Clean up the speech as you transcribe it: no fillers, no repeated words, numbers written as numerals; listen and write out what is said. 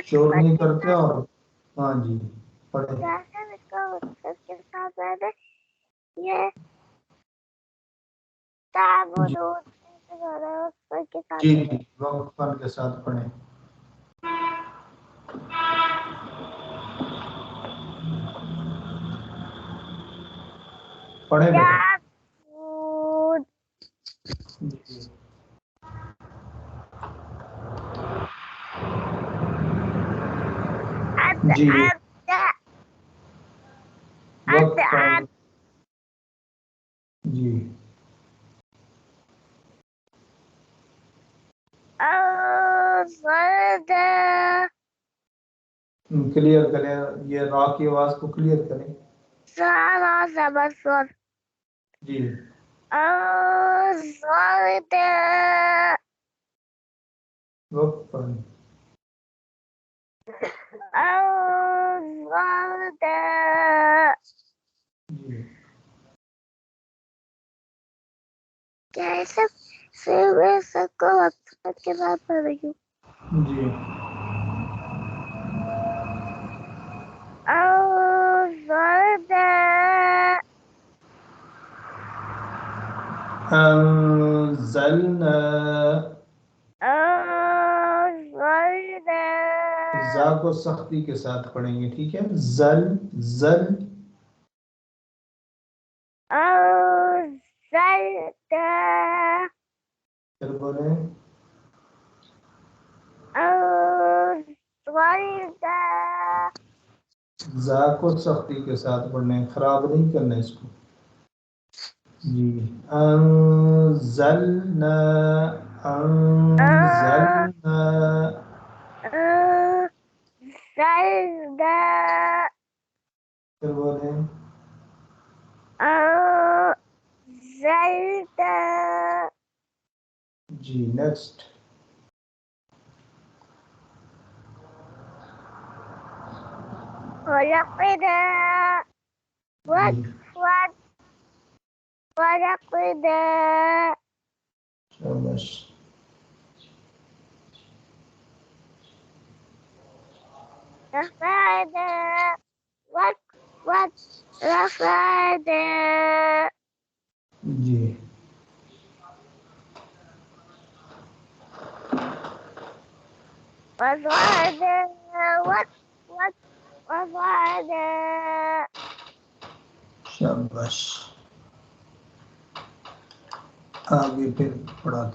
शोर नहीं करते और हाँ जी पढ़े। के साथ ये जी जी जी वक्फन के साथ पढ़े। पढ़े बेटा जी वक्फन जी क्लियर करें, ये रा की आवाज को क्लियर करें जी। वक्फन जी कैसे मैं सबको वक्त के बाद पढ़ रही हूँ। जी अंज़लना जा को सख्ती के साथ पढ़ेंगे, ठीक है। जल जल फिर बोले जा को सख्ती के साथ पढ़ना है, खराब नहीं करना इसको जी। अंज़लना अंज़लना फिर बोले जी। नेक्स्ट शाबाश जी। शाबाश आगे फिर पढ़ाता हूँ।